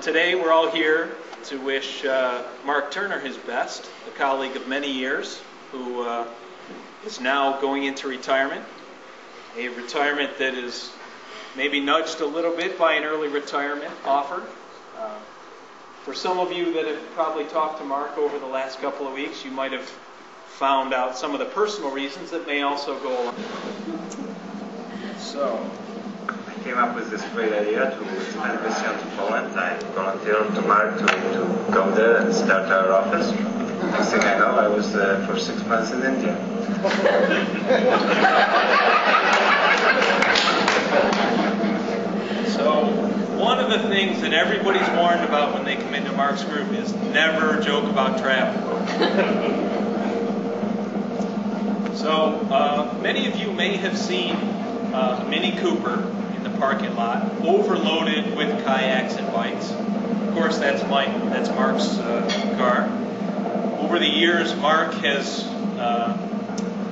Today we're all here to wish Mark Turner his best, a colleague of many years who is now going into retirement. A retirement that is maybe nudged a little bit by an early retirement offer. For some of you that have probably talked to Mark over the last couple of weeks, you might have found out some of the personal reasons that may also go along. So, I came up with this great idea to spend this year to Poland. I volunteered to Mark to go there and start our office. Next thing I know, I was for 6 months in India. So, one of the things that everybody's warned about when they come into Mark's group is never joke about travel. So, many of you may have seen a Mini Cooper in the parking lot, overloaded with kayaks and bikes. Of course, that's Mark's car. Over the years, Mark has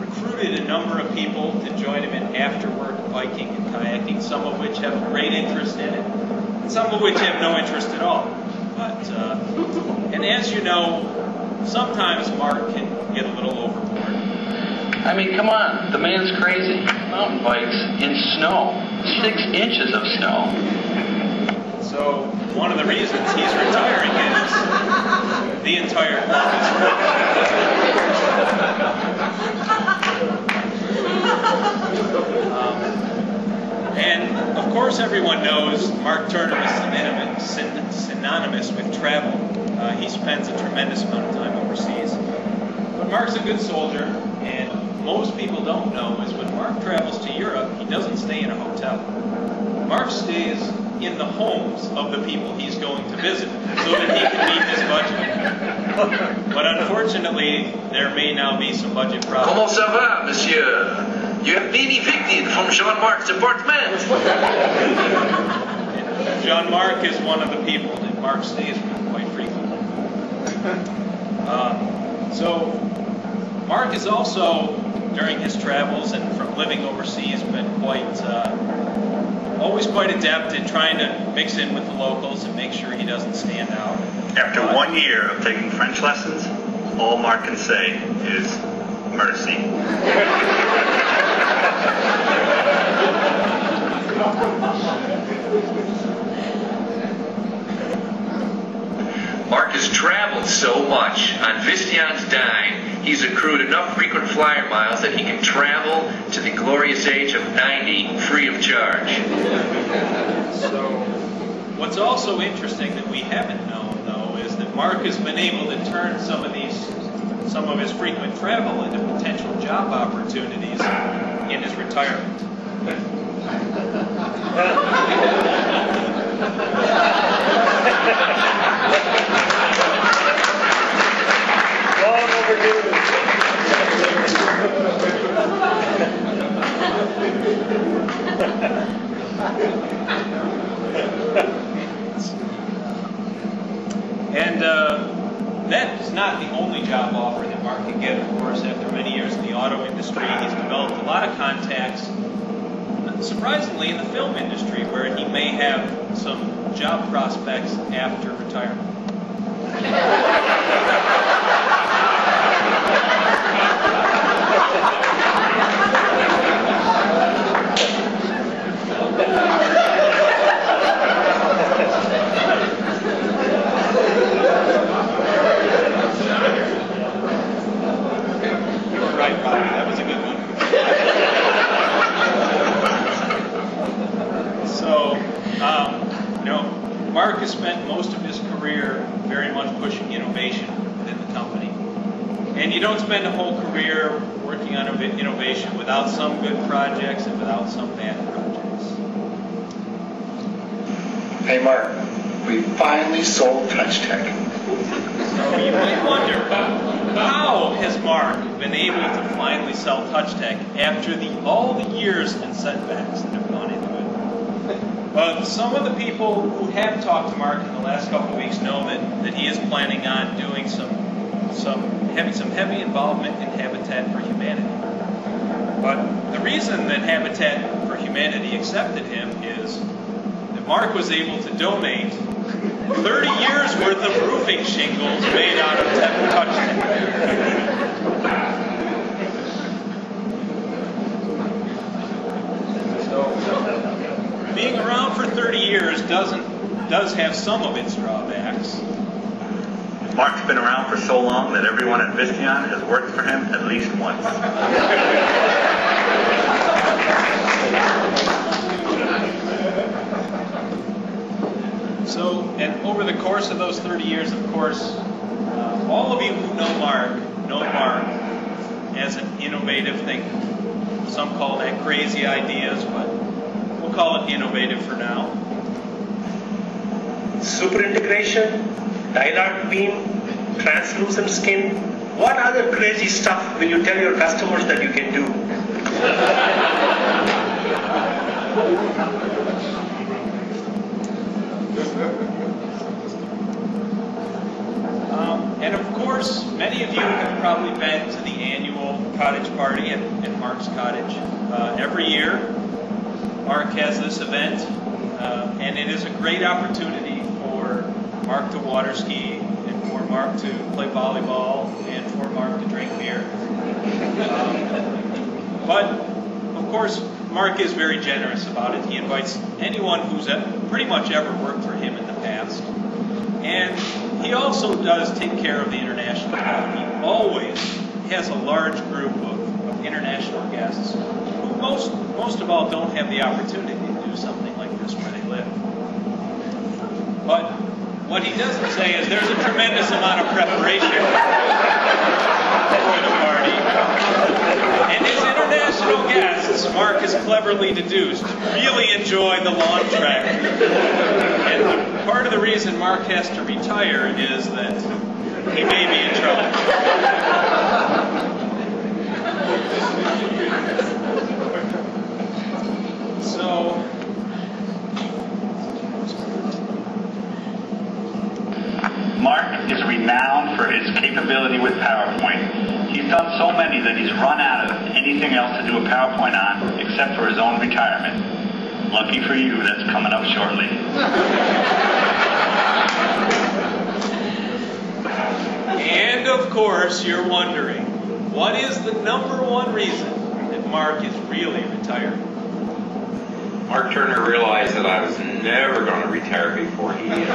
recruited a number of people to join him in after-work biking and kayaking, some of which have a great interest in it, and some of which have no interest at all. But, and as you know, sometimes Mark can get a little overboard. I mean, come on, the man's crazy. Mountain bikes in snow, 6 inches of snow. So, one of the reasons he's retiring is the entire club is and, of course, everyone knows Mark Turner is synonymous with travel. He spends a tremendous amount of time overseas. But Mark's a good soldier, and most people don't know is when Mark travels to Europe, he doesn't stay in a hotel. Mark stays in the homes of the people he's going to visit so that he can meet his budget. But unfortunately, there may now be some budget problems. Comment ça va, monsieur? You have been evicted from Jean-Marc's apartment. Jean-Marc is one of the people that Mark stays with quite frequently. So Mark is also, during his travels and from living overseas, been always quite adept in trying to mix in with the locals and make sure he doesn't stand out. After 1 year of taking French lessons, all Mark can say is mercy. Mark has traveled so much. On Vistian's dime, he's accrued enough frequent flyer miles that he can travel to the glorious age of 90 free of charge. So, what's also interesting that we haven't known, though, is that Mark has been able to turn some of his frequent travel into potential job opportunities in his retirement. Long overdue. And that is not the only job offer that Mark can get, of course. After many years in the auto industry, he's developed a lot of contacts, surprisingly, in the film industry, where he may have some job prospects after retirement. Right, Robbie, that was a good one. So, Mark has spent most of his career very much pushing innovation within the company. And you don't spend a whole career working on innovation without some good projects and without some bad projects. Hey Mark, we finally sold TouchTech. So you might wonder, how has Mark been able to finally sell TouchTech after all the years and setbacks that have gone into it? Some of the people who have talked to Mark in the last couple of weeks know that he is planning on doing having some heavy involvement in Habitat for Humanity. But the reason that Habitat for Humanity accepted him is that Mark was able to donate 30 years worth of roofing shingles made out of touchstick. So, being around for 30 years does have some of its drawbacks. Mark's been around for so long that everyone at Visteon has worked for him at least once. So, and over the course of those 30 years, of course, all of you who know Mark as an innovative thinker. Some call that crazy ideas, but we'll call it innovative for now. Super integration, dial-out beam, translucent skin. What other crazy stuff will you tell your customers that you can do? And of course, many of you have probably been to the annual cottage party at Mark's Cottage. Every year, Mark has this event, and it is a great opportunity for Mark to water ski, and for Mark to play volleyball, and for Mark to drink beer. But, of course, Mark is very generous about it. He invites anyone who's pretty much ever worked for him in the past. And he also does take care of the international crowd. He always has a large group of international guests who most of all don't have the opportunity to do something like this where they live. But what he doesn't say is there's a tremendous amount of preparation for the party. And his international guests, Mark has cleverly deduced, really enjoy the lawn track. And part of the reason Mark has to retire is that he may be in trouble. So, Mark is renowned for his capability with PowerPoint. He's done so many that he's run out of anything else to do a PowerPoint on except for his own retirement. Lucky for you, that's coming up shortly. And of course, you're wondering, what is the number one reason that Mark is really retired? Mark Turner realized that I was never going to retire before he did.